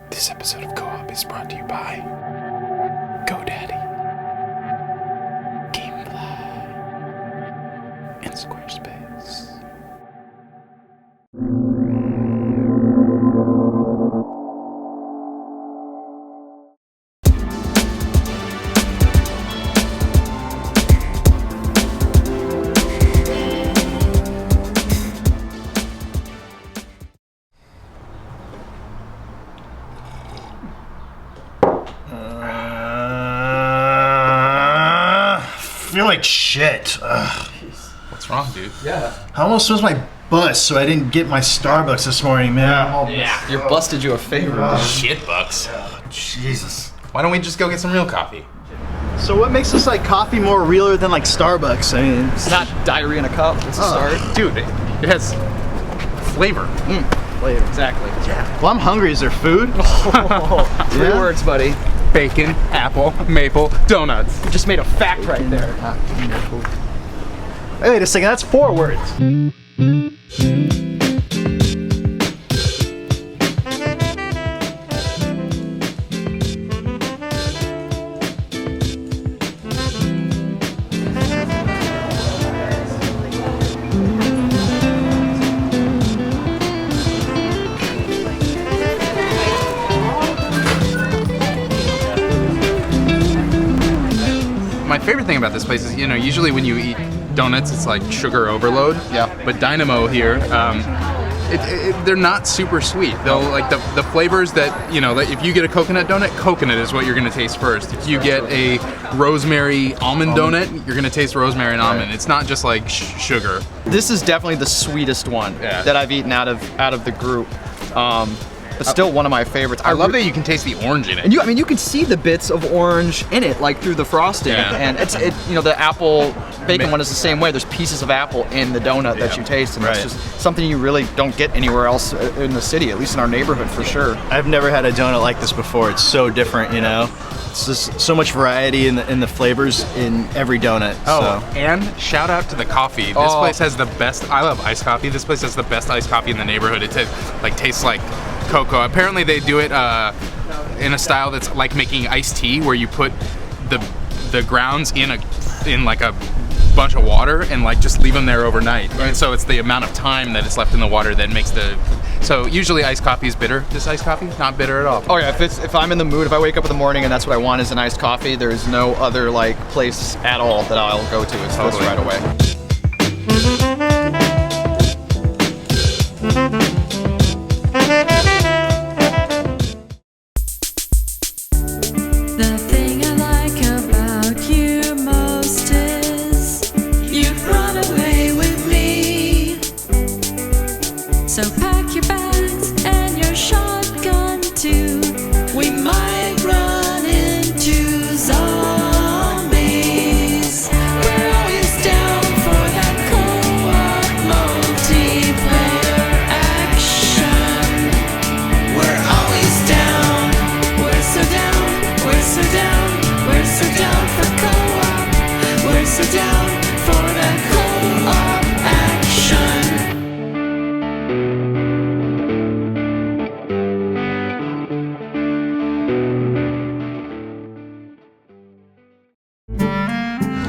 This episode of Co-op is brought to you by GoDaddy, Gamefly, and Squarespace. I feel like shit. Ugh. What's wrong, dude? Yeah. I almost missed my bus, so I didn't get my Starbucks this morning, man. Yeah. Your bus did you a favor, dude. Shit bucks. Jesus. Why don't we just go get some real coffee? So what makes this like coffee more realer than like Starbucks? I mean, It's not diarrhea in a cup. It's a start. Dude, it has flavor. Flavor. Exactly. well, I'm hungry. Is there food? Three Yeah. words, buddy. Bacon, apple, maple, donuts. You just made a fact right there. Hey, wait a second. That's 4 words. My favorite thing about this place is, usually when you eat donuts, it's like sugar overload. Yeah. But Dynamo here, they're not super sweet. They'll like the flavors that, like if you get a coconut donut, coconut is what you're gonna taste first. If you get a rosemary almond donut, you're gonna taste rosemary and almond. It's not just like sugar. This is definitely the sweetest one that I've eaten out of the group. But still one of my favorites. I love that you can taste the orange in it. And you can see the bits of orange in it, like through the frosting. Yeah. And the apple bacon one is the same way. There's pieces of apple in the donut that you taste, and it's just something you really don't get anywhere else in the city, at least in our neighborhood for sure. I've never had a donut like this before. It's so different, It's just so much variety in the flavors in every donut. And shout out to the coffee. This place has the best. I love iced coffee. This place has the best iced coffee in the neighborhood. It tastes like cocoa. Apparently they do it in a style that's like making iced tea, where you put the grounds in like a bunch of water and like just leave them there overnight. And so it's the amount of time that it's left in the water that makes so usually iced coffee is bitter. This iced coffee, not bitter at all. Oh yeah, if I'm in the mood, if I wake up in the morning and that's what I want is an iced coffee, there's no other like place at all that I'll go to. It's this right away. The thing I like about you most is you'd run away with me. So pack your bags and your shotgun too. We might run into zombies. We're always down for that co-op multiplayer action. We're always down. We're so down. We're so down. We're so down for co-op. We're so down for that co-op action.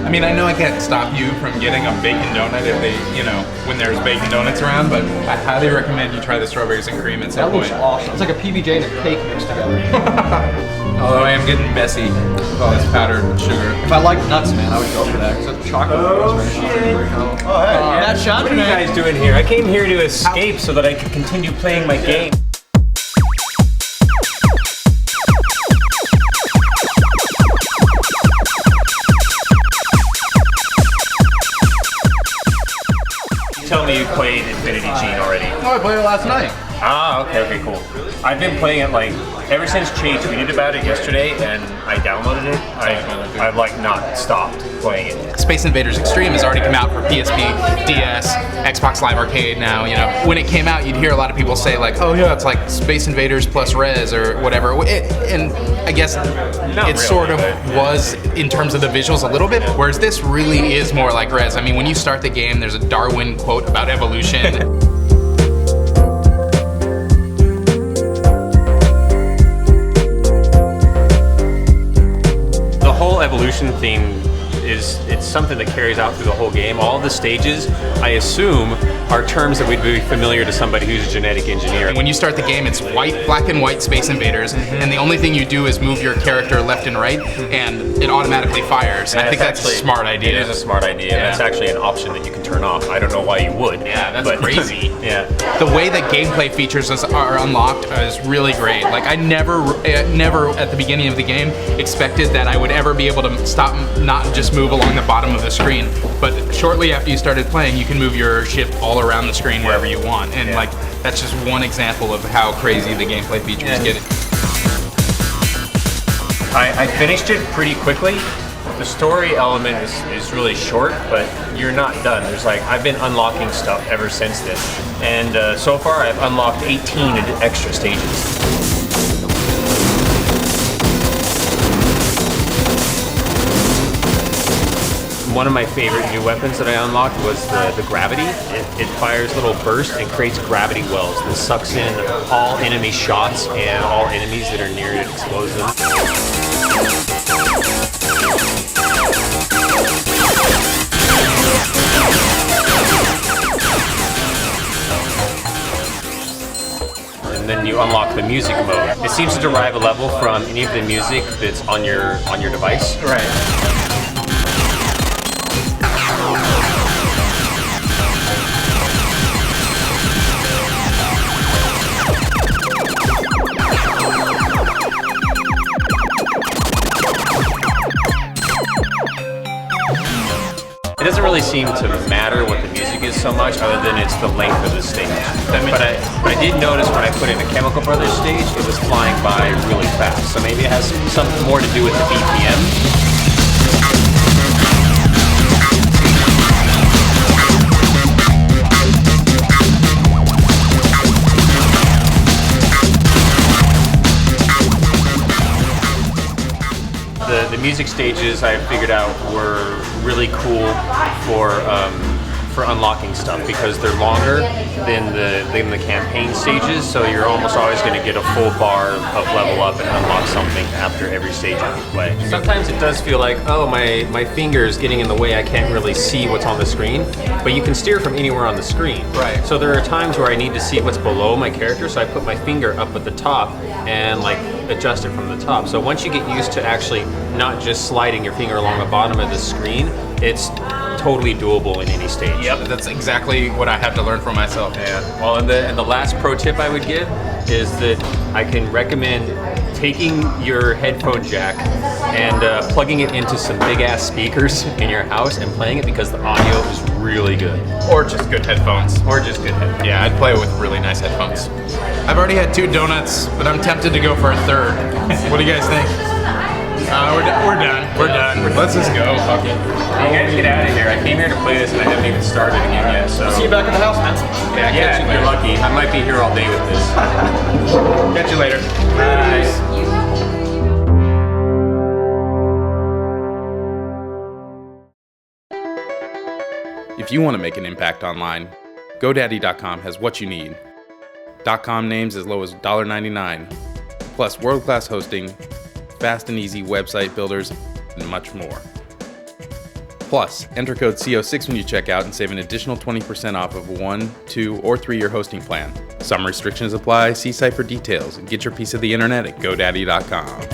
I mean, I know I can't stop you from getting a bacon donut if they, when there's bacon donuts around, but I highly recommend you try the strawberries and cream at some That looks point. awesome. It's like a PBJ and a cake mixed together. Although I am getting messy with all this powdered sugar. If I like nuts, man, I would go for that. Because the chocolate is very That shot What are you guys doing here? I came here to escape so that I could continue playing my game. Tell me you played Infinity Gene already. Oh, I played it last night. Ah, okay, cool. I've been playing it like ever since Che tweeted about it yesterday, and I downloaded it. I've like not stopped playing it. Space Invaders Extreme has already come out for PSP, DS, Xbox Live Arcade now. You know, when it came out, you'd hear a lot of people say like, "Oh yeah, it's like Space Invaders plus Res or whatever." And I guess it sort of was in terms of the visuals a little bit, whereas this really is more like Res. I mean, when you start the game, there's a Darwin quote about evolution. Evolution theme it's something that carries out through the whole game. All the stages, I assume, are terms that would be familiar to somebody who's a genetic engineer. And when you start the game, it's black and white Space Invaders, and the only thing you do is move your character left and right, and it automatically fires. And I think that's a smart idea. It is a smart idea, and that's actually an option that you can turn off. I don't know why you would. Yeah, that's crazy. Yeah. The way that gameplay features are unlocked is really great. Like, I never at the beginning of the game expected that I would ever be able to stop, not just move along the bottom of the screen, but shortly after you started playing, you can move your ship all around the screen wherever you want. And like, that's just one example of how crazy the gameplay features get. I finished it pretty quickly. The story element is really short, but you're not done. There's like, I've been unlocking stuff ever since then. And so far I've unlocked 18 extra stages. One of my favorite new weapons that I unlocked was the gravity. It fires little bursts and creates gravity wells that sucks in all enemy shots and all enemies that are near it, explodes them. And then you unlock the music mode. It seems to derive a level from any of the music that's on your device. Right. It doesn't really seem to matter what the music is so much, other than it's the length of the stage. But I did notice when I put in the Chemical Brothers stage, it was flying by really fast. So maybe it has something more to do with the BPM. The music stages I figured out were really cool for unlocking stuff because they're longer than the campaign stages, so you're almost always going to get a full bar of level up and unlock something after every stage that you play. Sometimes it does feel like, oh, my finger is getting in the way, I can't really see what's on the screen, but you can steer from anywhere on the screen. Right. So there are times where I need to see what's below my character, so I put my finger up at the top and like adjust it from the top. So once you get used to actually not just sliding your finger along the bottom of the screen, it's totally doable in any stage. Yep, that's exactly what I had to learn for myself. Yeah. Well, and the last pro tip I would give is that I can recommend taking your headphone jack and plugging it into some big ass speakers in your house and playing it because the audio is really good. Or just good headphones. Or just good headphones. Yeah, I'd play it with really nice headphones. I've already had 2 donuts, but I'm tempted to go for a third. What do you guys think? We're done. We're done. Let's just go. Fuck it. You guys get out of here. I came here to play this and I haven't even started the game yet, so. See you back at the house, man. Yeah, if you're lucky. I might be here all day with this. Catch you later. Bye. If you want to make an impact online, GoDaddy.com has what you need. .com names as low as $1.99, plus world-class hosting, fast and easy website builders, and much more. Plus, enter code CO6 when you check out and save an additional 20% off of a 1, 2, or 3-year hosting plan. Some restrictions apply. See site for details and get your piece of the internet at GoDaddy.com.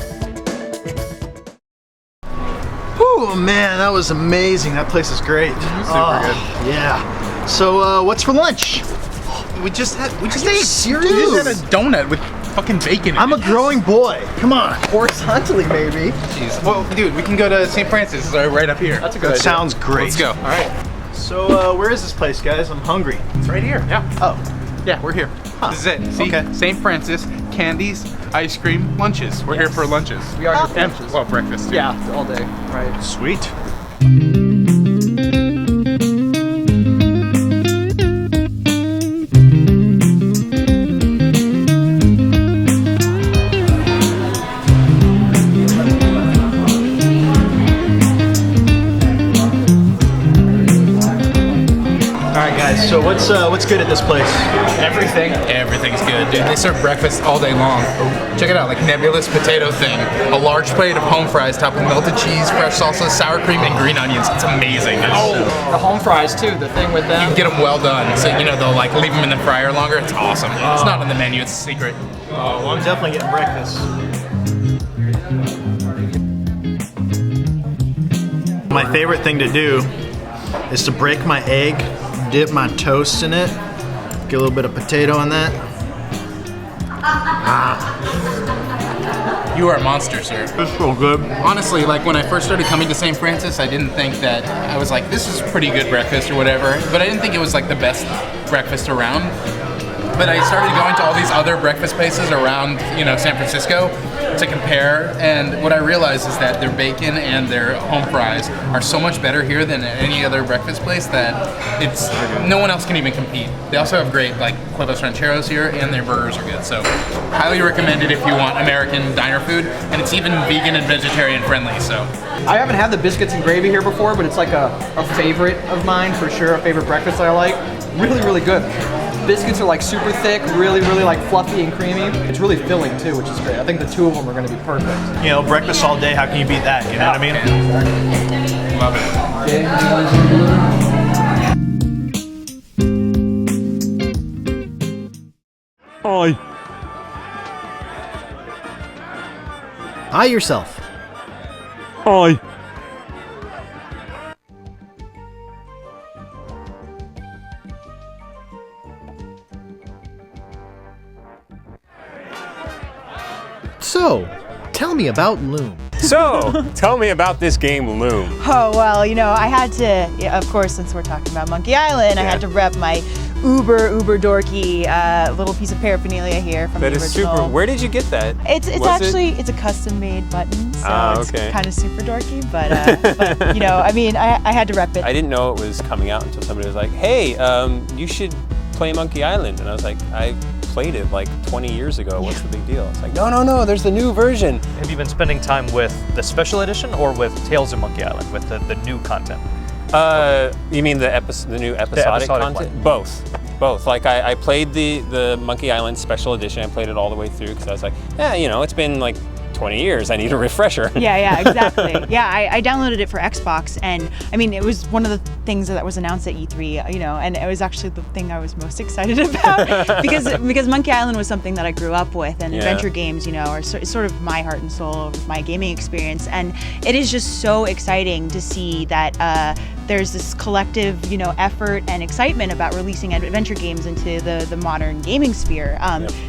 Oh man, that was amazing. That place is great. Super good. Yeah. So, what's for lunch? We just ate. Serious? We just had a donut with fucking bacon in it. I'm a growing boy. Come on. Horizontally, maybe. Jeez. Well, dude, we can go to St. Francis. It's right up here. That's a good idea. Sounds great. Let's go. All right. So, where is this place, guys? I'm hungry. It's right here. Yeah. Oh. Yeah, we're here. This is it. See, Okay. St. Francis, candies, ice cream, lunches. We're here for lunches. We are here for lunches. Well, breakfast. Too. Yeah, all day. Right. Sweet. So what's good at this place? Everything. Everything's good, dude. They serve breakfast all day long. Check it out, like nebulous potato thing. A large plate of home fries topped with melted cheese, fresh salsa, sour cream, and green onions. It's amazing. The home fries too. The thing with them. You can get them well done. So, you know, they'll like leave them in the fryer longer. It's awesome. It's not on the menu. It's a secret. Oh, well, I'm definitely getting breakfast. My favorite thing to do is to break my egg, dip my toast in it, get a little bit of potato in that. You are a monster, sir. It's so good. Honestly, like when I first started coming to St. Francis, I didn't think that, I was like, this is pretty good breakfast or whatever, but I didn't think it was like the best breakfast around. But I started going to all these other breakfast places around, you know, San Francisco to compare, and what I realized is that their bacon and their home fries are so much better here than at any other breakfast place that it's no one else can even compete. They also have great like huevos rancheros here, and their burgers are good. So highly recommended if you want American diner food, and it's even vegan and vegetarian friendly. So I haven't had the biscuits and gravy here before, but it's like a favorite of mine for sure. A favorite breakfast I like. Really, really good. Biscuits are like super thick, really, really like fluffy and creamy. It's really filling too, which is great. I think the two of them are going to be perfect. You know, breakfast all day, how can you beat that? You know what I mean? love it. Oi. Hi yourself. Oi. So, tell me about Loom. So, tell me about this game, Loom. Oh, well, you know, I had to, yeah, of course, since we're talking about Monkey Island, I had to rep my uber dorky little piece of paraphernalia here from That the is original. super. Where did you get that? It's actually, it's a custom made button, so it's okay. kind of super dorky, but you know, I mean, I had to rep it. I didn't know it was coming out until somebody was like, hey, you should play Monkey Island. And I was like, I played it like 20 years ago. What's the big deal? It's like, no, there's the new version. Have you been spending time with the special edition or with Tales of Monkey Island, with the new content? You mean the new episodic content? one. Both. Like I played the Monkey Island special edition. I played it all the way through because I was like, yeah, you know, it's been like 20 years. I need a refresher. Yeah, exactly. Yeah, I downloaded it for Xbox, and I mean, it was one of the things that was announced at E3, you know, and it was actually the thing I was most excited about because Monkey Island was something that I grew up with, and adventure games, you know, are sort of my heart and soul of my gaming experience, and it is just so exciting to see that there's this collective, you know, effort and excitement about releasing adventure games into the modern gaming sphere,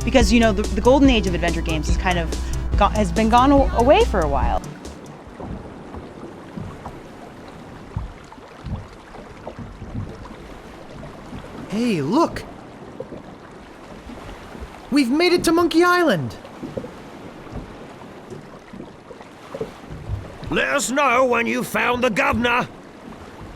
because, you know, the golden age of adventure games is kind of has been gone away for a while. Hey, look! We've made it to Monkey Island! Let us know when you've found the governor.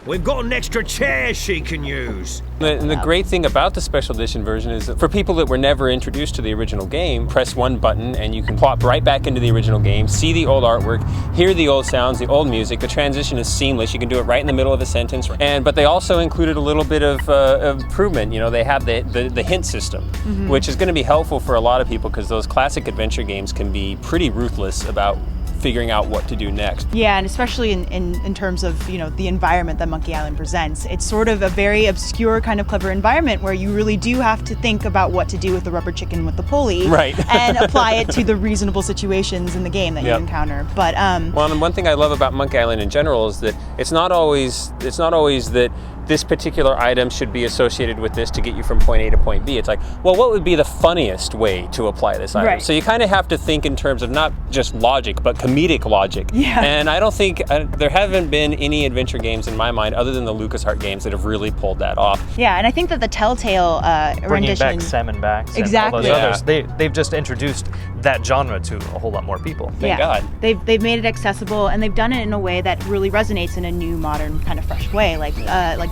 We've got an extra chair she can use. And the great thing about the special edition version is that for people that were never introduced to the original game, press one button and you can plop right back into the original game, see the old artwork, hear the old sounds, the old music. The transition is seamless. You can do it right in the middle of a sentence. But they also included a little bit of improvement. You know, they have the hint system, which is going to be helpful for a lot of people because those classic adventure games can be pretty ruthless about figuring out what to do next. Yeah, and especially in terms of, you know, the environment that Monkey Island presents. It's sort of a very obscure kind of clever environment where you really do have to think about what to do with the rubber chicken with the pulley, right, and apply it to the reasonable situations in the game that you encounter. But well, and one thing I love about Monkey Island in general is that it's not always that this particular item should be associated with this to get you from point A to point B. It's like, well, what would be the funniest way to apply this item? Right. So you kind of have to think in terms of not just logic, but comedic logic. Yeah. And I don't think there haven't been any adventure games in my mind, other than the LucasArts games, that have really pulled that off. Yeah, and I think that the Telltale Bringing rendition. back Salmon Backs Exactly. and all those others, they've just introduced that genre to a whole lot more people. Thank God. They've made it accessible, and they've done it in a way that really resonates in a new, modern, kind of fresh way. Like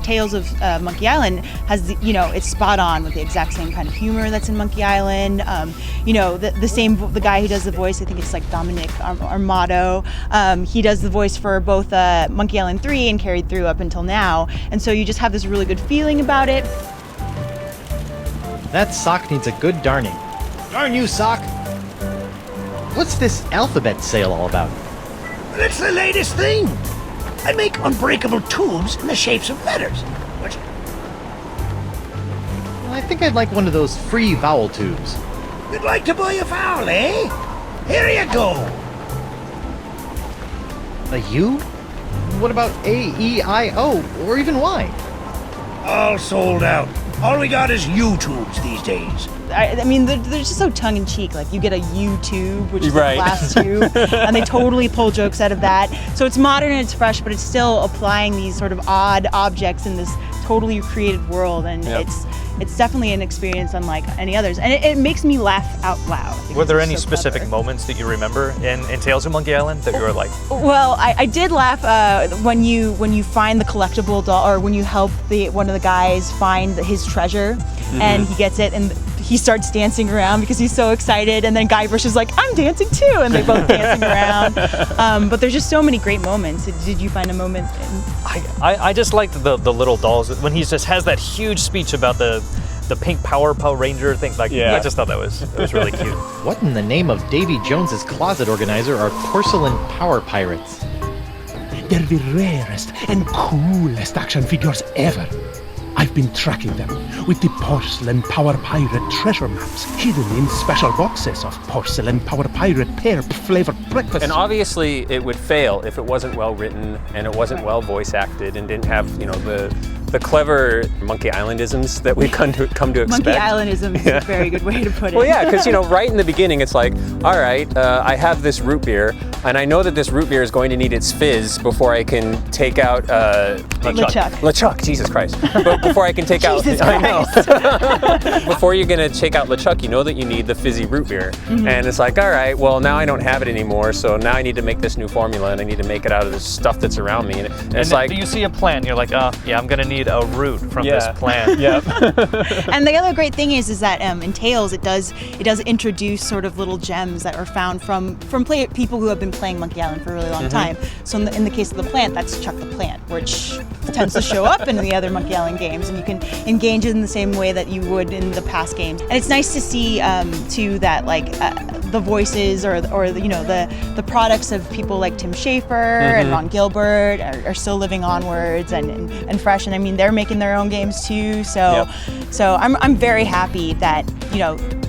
Tales of Monkey Island has, it's spot on with the exact same kind of humor that's in Monkey Island. The guy who does the voice, I think it's like Dominic Armato. He does the voice for both Monkey Island 3 and carried through up until now, and so you just have this really good feeling about it. That sock needs a good darning. Darn you, sock! What's this alphabet sale all about? It's the latest thing. I make unbreakable tubes in the shapes of letters. What? I think I'd like one of those free vowel tubes. You'd like to buy a vowel, eh? Here you go. A U? What about A, E, I, O, or even Y? All sold out. All we got is U-tubes these days. I mean, they're just so tongue-in-cheek. Like, you get a YouTube, which is Right. the last two, and they totally pull jokes out of that. So it's modern and it's fresh, but it's still applying these sort of odd objects in this totally created world, and Yep. it's definitely an experience unlike any others, and it makes me laugh out loud. Were there It's any so specific clever. moments that you remember in Tales of Monkey Island that you were like, Well, I did laugh when you find the collectible doll, or when you help one of the guys find his treasure, and he gets it, and he starts dancing around because he's so excited, and then Guybrush is like, I'm dancing too, and they both dancing around. But there's just so many great moments. Did you find a moment? I just liked the little dolls when he just has that huge speech about the pink Power Ranger thing. Like, Yeah. I just thought that was really cute. What in the name of Davy Jones's closet organizer are porcelain power pirates? They're the rarest and coolest action figures ever. I've been tracking them with the Porcelain Power Pirate treasure maps hidden in special boxes of Porcelain Power Pirate pear flavored breakfast. And obviously, it would fail if it wasn't well written and it wasn't well voice acted and didn't have, the clever Monkey Islandisms that we've come to expect. Monkey Islandism is a very good way to put it. Well, yeah, because right in the beginning, it's like, all right, I have this root beer, and I know that this root beer is going to need its fizz before I can take out LeChuck. Jesus Christ! But before I can take out, I know. Before you're gonna take out LeChuck, you know that you need the fizzy root beer, and it's like, all right, well now I don't have it anymore, so now I need to make this new formula, and I need to make it out of the stuff that's around me, and it's like, do you see a plant? You're like, yeah, I'm gonna need a root from this plant. Yep. And the other great thing is that in Tales it does introduce sort of little gems that are found from people who have been playing Monkey Island for a really long time. So in the case of the plant, that's Chuck the Plant, which tends to show up in the other Monkey Island games, and you can engage in the same way that you would in the past games. And it's nice to see too that the voices or the products of people like Tim Schafer and Ron Gilbert are still living onwards and fresh. And I mean, they're making their own games too. So I'm very happy that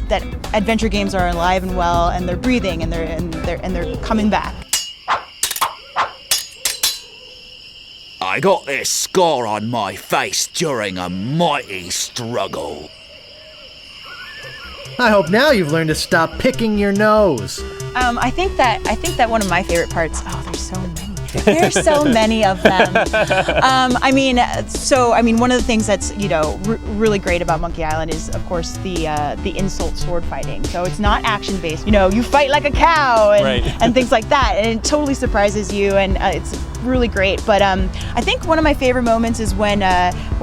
that adventure games are alive and well, and they're breathing, and they're coming back. I got this scar on my face during a mighty struggle. I hope now you've learned to stop picking your nose. I think that one of my favorite parts. Oh, there's so many. There's so many of them. One of the things that's really great about Monkey Island is, of course, the insult sword fighting. So it's not action based. You fight like a cow and things like that, and it totally surprises you, and it's really great. But I think one of my favorite moments is when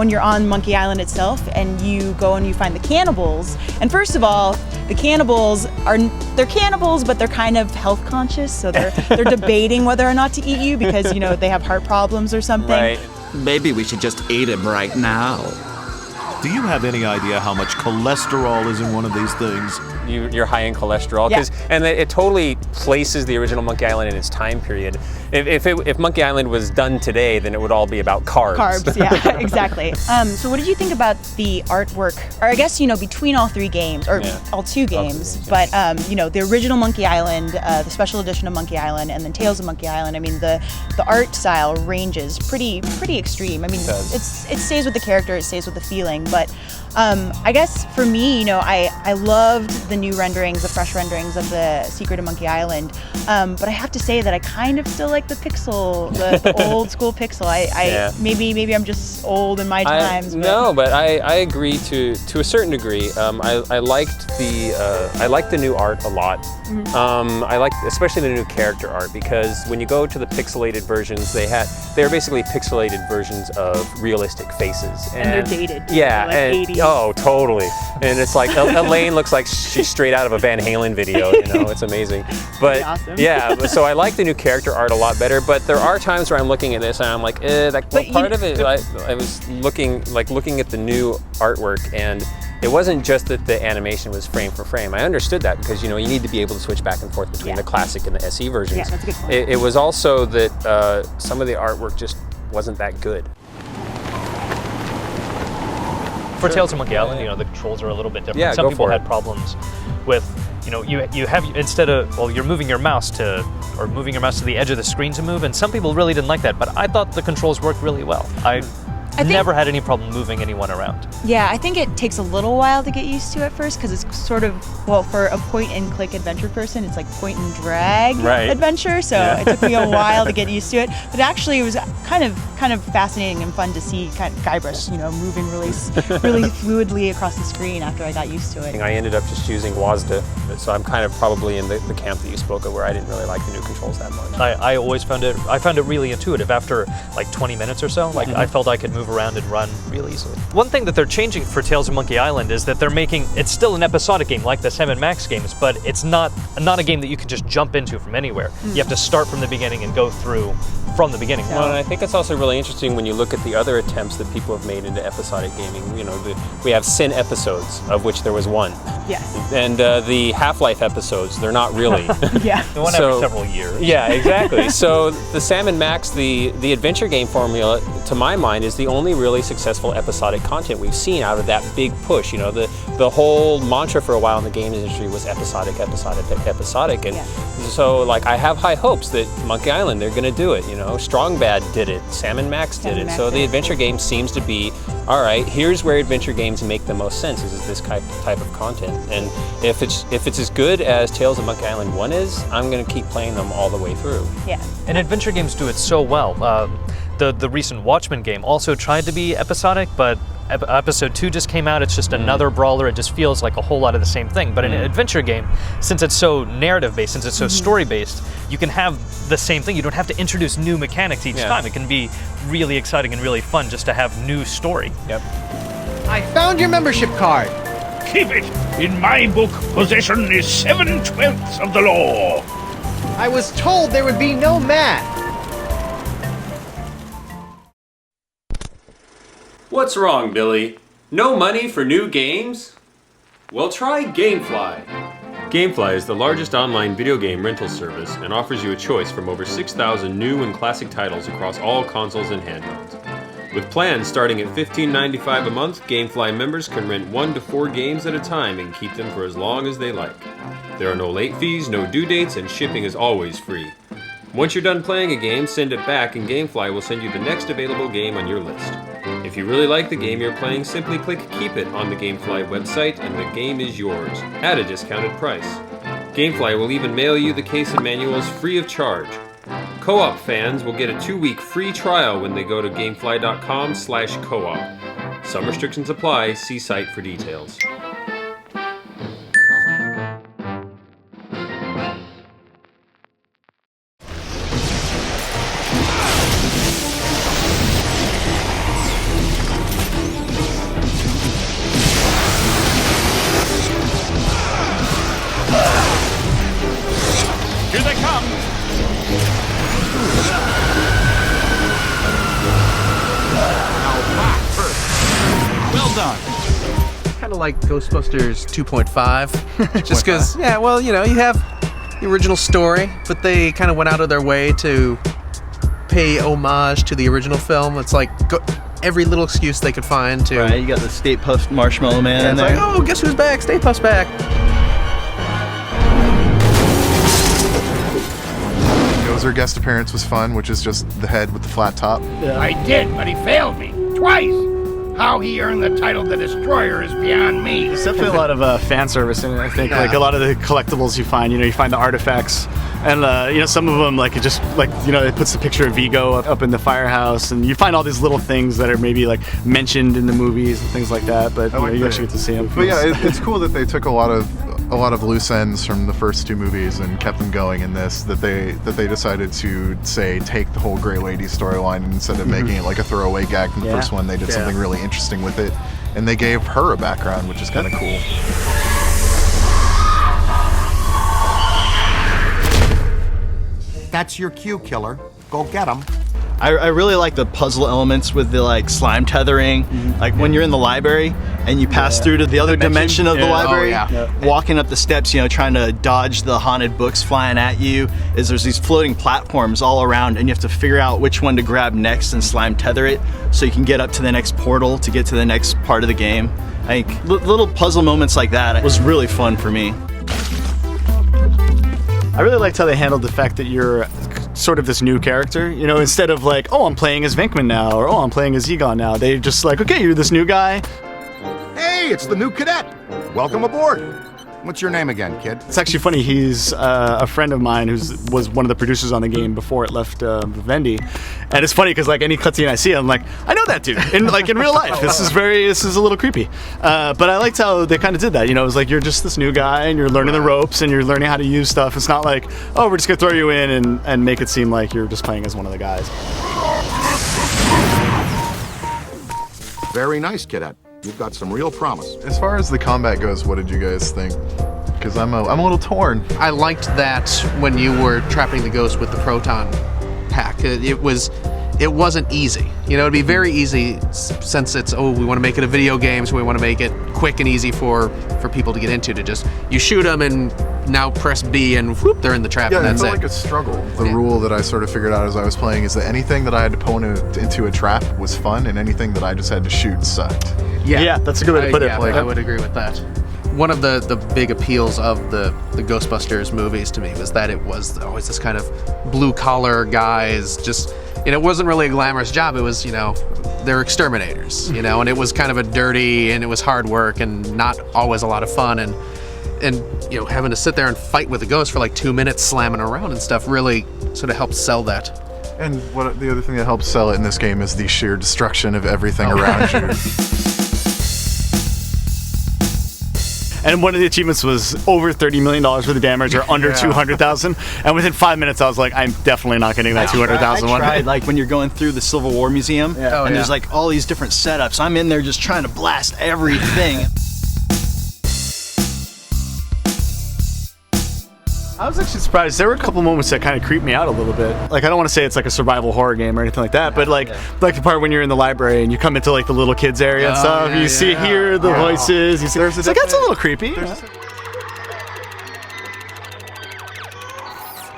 you're on Monkey Island itself and you go and you find the cannibals. And first of all, the cannibals they're cannibals, but they're kind of health conscious, so they're debating whether or not to eat you because they have heart problems or something. Right. Maybe we should just eat him right now. Do you have any idea how much cholesterol is in one of these things? You're high in cholesterol, and it totally places the original Monkey Island in its time period. if Monkey Island was done today, then it would all be about carbs. Carbs, yeah, exactly. So what did you think about the artwork? Or I guess, between all three games, or all two games, but, the original Monkey Island, the special edition of Monkey Island, and then Tales of Monkey Island, I mean, the art style ranges pretty extreme. I mean, it stays with the character, it stays with the feeling, but I guess for me, I loved the new renderings, the fresh renderings of the Secret of Monkey Island, but I have to say that I kind of still like the pixel, the old school pixel. Maybe I'm just old in my times. No, but I agree to a certain degree. I liked the new art a lot. I liked especially the new character art, because when you go to the pixelated versions, they're basically pixelated versions of realistic faces, and they're dated. Yeah, like and 80s. Oh, totally. And it's like Elaine looks like she's straight out of a Van Halen video. It's amazing. But awesome. Yeah, so I like the new character art a lot better. But there are times where I'm looking at this and I'm like, part of it. I was looking at the new artwork, and it wasn't just that the animation was frame for frame. I understood that because you need to be able to switch back and forth between the classic and the SE versions. Yeah, that's a good point. It was also that some of the artwork just wasn't that good. For Tales of Monkey Island, the controls are a little bit different. Yeah, Some people had problems with, you have instead of you're moving your mouse to the edge of the screen to move, and some people really didn't like that. But I thought the controls worked really well. I never had any problem moving anyone around. Yeah, I think it takes a little while to get used to at first, because it's sort of, for a point-and-click adventure person, it's like point-and-drag adventure, so it took me a while to get used to it. But actually, it was kind of fascinating and fun to see Guybrush, moving really fluidly across the screen after I got used to it. I ended up just using WASD, so I'm kind of probably in the camp that you spoke of, where I didn't really like the new controls that much. I always found it really intuitive. After like 20 minutes or so, I felt I could move around and run real easily. One thing that they're changing for Tales of Monkey Island is that they're making it's still an episodic game like the Sam & Max games, but it's not a game that you can just jump into from anywhere. You have to start from the beginning and go through from the beginning. Well, and I think it's also really interesting when you look at the other attempts that people have made into episodic gaming. We have Sin episodes, of which there was one. Yes. And the Half-Life episodes, they're not really. Yeah. The one every several years. Yeah, exactly. So the Sam & Max, the adventure game formula, to my mind, is the only really successful episodic content we've seen out of that big push. The whole mantra for a while in the games industry was episodic, and so I have high hopes that Monkey Island, they're going to do it. Strong Bad did it, Sam & Max did it. So the adventure game seems to be, all right, here's where adventure games make the most sense, is this type of content. And if it's as good as Tales of Monkey Island 1 is, I'm going to keep playing them all the way through. Yeah. And adventure games do it so well. The recent Watchmen game also tried to be episodic, but episode 2 just came out. It's just another brawler. It just feels like a whole lot of the same thing. But in an adventure game, since it's so narrative-based, since it's so story-based, you can have the same thing. You don't have to introduce new mechanics each time. It can be really exciting and really fun just to have new story. Yep. I found your membership card. Keep it. In my book, possession is 7/12 of the law. I was told there would be no math. What's wrong, Billy? No money for new games? Well, try GameFly. GameFly is the largest online video game rental service and offers you a choice from over 6,000 new and classic titles across all consoles and handhelds. With plans starting at $15.95 a month, GameFly members can rent 1 to 4 games at a time and keep them for as long as they like. There are no late fees, no due dates, and shipping is always free. Once you're done playing a game, send it back and GameFly will send you the next available game on your list. If you really like the game you're playing, simply click Keep It on the GameFly website and the game is yours, at a discounted price. GameFly will even mail you the case and manuals free of charge. Co-op fans will get a 2-week free trial when they go to gamefly.com/co-op. Some restrictions apply, see site for details. Here they come. Well done. Kind of like Ghostbusters 2.5. Just because, you have the original story, but they kind of went out of their way to pay homage to the original film. It's like every little excuse they could find to. Right, you got the Stay Puft Marshmallow Man in it's there. like, oh, guess who's back? Stay Puft's back. Gozer guest appearance was fun, which is just the head with the flat top. I did, but he failed me twice. How he earned the title The Destroyer is beyond me. There's definitely a lot of fan service in it, I think. Yeah. Like a lot of the collectibles you find the artifacts. And, some of them, like, it just, like, it puts the picture of Vigo up in the firehouse. And you find all these little things that are maybe, like, mentioned in the movies and things like that. But, you actually get to see them. But yeah, it's cool that they took a lot of loose ends from the first two movies and kept them going in this, that they decided to take the whole Grey Lady storyline, and instead of making it like a throwaway gag from the first one, they did something really interesting with it, and they gave her a background, which is kind of cool. That's your cue, killer. Go get him. I really like the puzzle elements with the like slime tethering, like when you're in the library and you pass through to the other dimension of the library, walking up the steps, trying to dodge the haunted books flying at you. There's these floating platforms all around, and you have to figure out which one to grab next and slime tether it so you can get up to the next portal to get to the next part of the game. I think little puzzle moments like that was really fun for me. I really liked how they handled the fact that you're sort of this new character, instead of like, oh, I'm playing as Venkman now, or oh, I'm playing as Egon now. They're just like, okay, you're this new guy. Hey, it's the new cadet. Welcome aboard. What's your name again, kid? It's actually funny, he's a friend of mine who was one of the producers on the game before it left Vivendi. And it's funny because like any cutscene I see, I'm like, I know that dude in real life. This is a little creepy. But I liked how they kind of did that. It was like you're just this new guy and you're learning the ropes and you're learning how to use stuff. It's not like, oh, we're just gonna throw you in and make it seem like you're just playing as one of the guys. Very nice, cadet. You've got some real promise. As far as the combat goes, what did you guys think? Because I'm a little torn. I liked that when you were trapping the ghost with the proton pack. It wasn't easy. It'd be very easy since it's, we want to make it a video game, so we want to make it quick and easy for people to get into, to just, you shoot them and now press B and whoop, they're in the trap, and that's it. Yeah, it felt like a struggle. The rule that I sort of figured out as I was playing is that anything that I had to pull into a trap was fun, and anything that I just had to shoot sucked. Yeah, that's a good way to put it. Yeah, I would agree with that. One of the big appeals of the Ghostbusters movies to me was that it was always this kind of blue-collar guys, just, it wasn't really a glamorous job. It was, they're exterminators, and it was kind of a dirty, and it was hard work and not always a lot of fun, and having to sit there and fight with a ghost for like 2 minutes slamming around and stuff really sort of helped sell that. And the other thing that helps sell it in this game is the sheer destruction of everything around you. And one of the achievements was over $30 million worth of damage, or under 200,000. And within 5 minutes, I was like, I'm definitely not getting that 200,000 one. I tried, like when you're going through the Civil War Museum, and there's like all these different setups. I'm in there just trying to blast everything. I was actually surprised. There were a couple moments that kind of creeped me out a little bit. Like, I don't want to say it's like a survival horror game or anything like that, but like the part when you're in the library and you come into like the little kids area and stuff, you hear the voices. You see, it's like, that's a little creepy.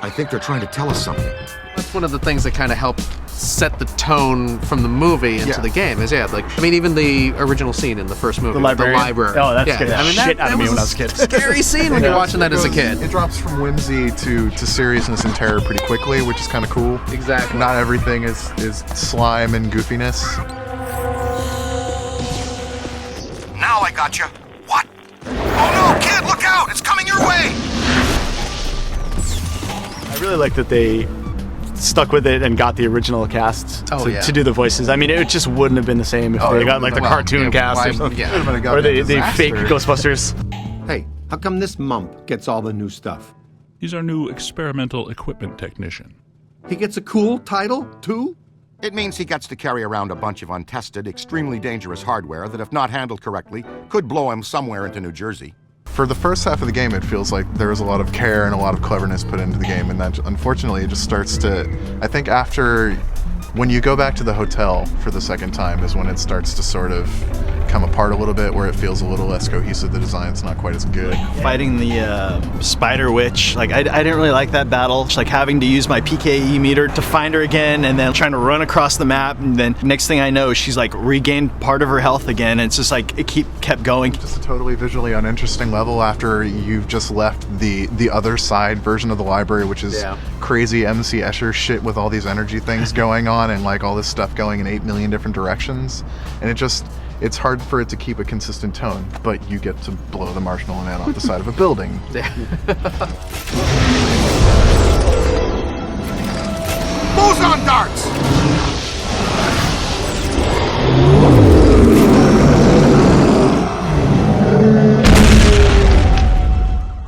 I think they're trying to tell us something. That's one of the things that kind of helped set the tone from the movie into the game. Even the original scene in the first movie, the library. Oh, that scared the shit out of me when I was a kid. Scary scene when you're watching that as a kid. It drops from whimsy to seriousness and terror pretty quickly, which is kind of cool. Exactly. Not everything is slime and goofiness. Now I got you. What? Oh no, kid, look out! It's coming your way! I really like that they stuck with it and got the original cast to do the voices. I mean, it just wouldn't have been the same if they got like the cartoon cast or something. Or the fake Ghostbusters. Hey, how come this mump gets all the new stuff? He's our new experimental equipment technician. He gets a cool title, too? It means he gets to carry around a bunch of untested, extremely dangerous hardware that, if not handled correctly, could blow him somewhere into New Jersey. For the first half of the game, it feels like there was a lot of care and a lot of cleverness put into the game, and that unfortunately it just starts to, I think when you go back to the hotel for the second time is when it starts to sort of come apart a little bit, where it feels a little less cohesive. The design's not quite as good. Fighting the spider witch, like I didn't really like that battle. Just like having to use my PKE meter to find her again, and then trying to run across the map, and then next thing I know, she's like regained part of her health again. And it's just like it kept going. Just a totally visually uninteresting level after you've just left the other side version of the library, which is crazy MC Escher shit with all these energy things going on and like all this stuff going in 8 million different directions, and it's hard for it to keep a consistent tone, but you get to blow the Marshmallow Man off the side of a building. Boson darts!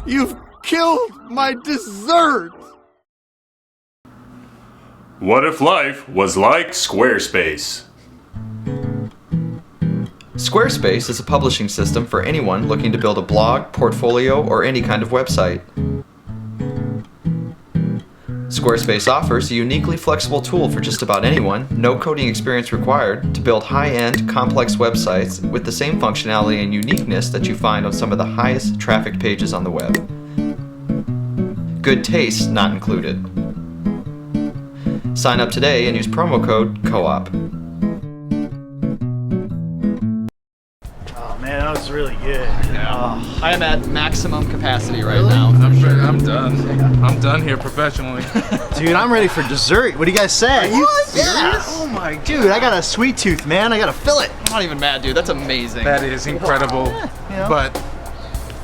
You've killed my dessert! What if life was like Squarespace? Squarespace is a publishing system for anyone looking to build a blog, portfolio, or any kind of website. Squarespace offers a uniquely flexible tool for just about anyone, no coding experience required, to build high-end, complex websites with the same functionality and uniqueness that you find on some of the highest trafficked pages on the web. Good taste not included. Sign up today and use promo code COOP. Man, that was really good. I am at maximum capacity right now. I'm done. I'm done here professionally. Dude, I'm ready for dessert. What do you guys say? Are you serious? Yeah. Oh my dude, I got a sweet tooth, man. I gotta fill it. I'm not even mad, dude. That's amazing. That is incredible. But,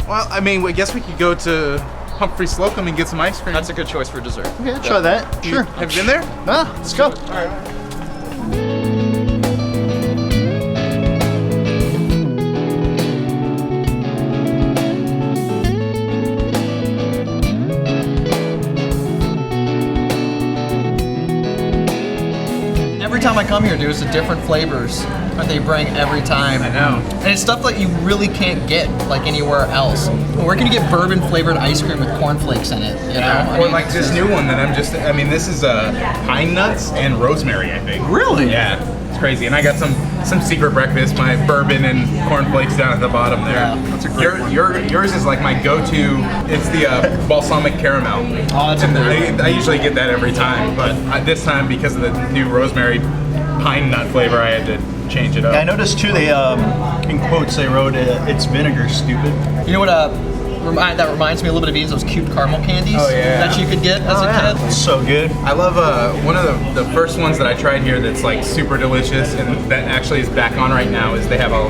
well, I mean, I guess we could go to Humphrey Slocum and get some ice cream. That's a good choice for dessert. Okay, I'll try that. Sure. Have you been there? Let's go. All right. Every time I come here, dude, it's the different flavors that they bring every time. I know. And it's stuff that you really can't get like anywhere else. Where can you get bourbon flavored ice cream with cornflakes in it? You know? Or like this new one that this is pine nuts and rosemary, I think. Really? Yeah. It's crazy. And I got some secret breakfast, my bourbon and cornflakes down at the bottom there. Yeah, that's a great yours is like my go-to. It's the balsamic caramel. Oh, that's a good one. I usually get that every time, but this time because of the new rosemary pine nut flavor, I had to change it up. Yeah, I noticed too, they, in quotes, they wrote, it's vinegar, stupid. You know what that reminds me a little bit of those cute caramel candies that you could get as a kid. It's so good. I love one of the first ones that I tried here that's like super delicious and that actually is back on right now is they have a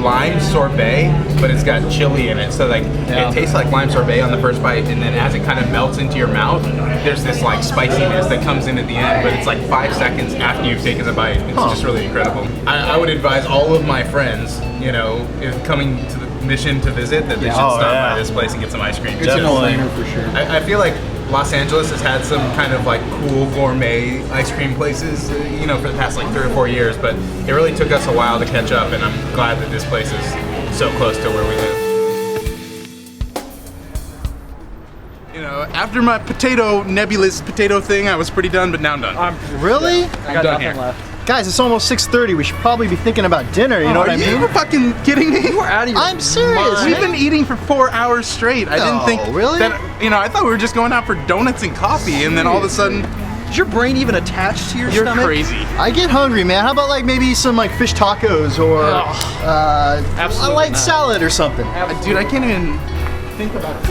lime sorbet, but it's got chili in it. So like it tastes like lime sorbet on the first bite, and then as it kind of melts into your mouth, there's this like spiciness that comes in at the end, but it's like 5 seconds after you've taken the bite. It's just really incredible. I would advise all of my friends, you know, if coming to the Mission to visit, that they should stop by this place and get some ice cream. It's a no-brainer for sure. I feel like Los Angeles has had some kind of like cool gourmet ice cream places, you know, for the past like 3 or 4 years, but it really took us a while to catch up, and I'm glad that this place is so close to where we live. You know, after my nebulous potato thing, I was pretty done, but now I'm done. Really? I got done nothing here. left. Guys, it's almost 6:30. We should probably be thinking about dinner. You know what I mean? Are you fucking kidding me? You are out of your I'm serious. We've man. been eating for 4 hours straight. I didn't think really? that. You know, I thought we were just going out for donuts and coffee, and then all of a sudden, is your brain even attached to your you're stomach? crazy. I get hungry, man. How about like maybe some like fish tacos or a light salad or something? Dude, I can't even think about it.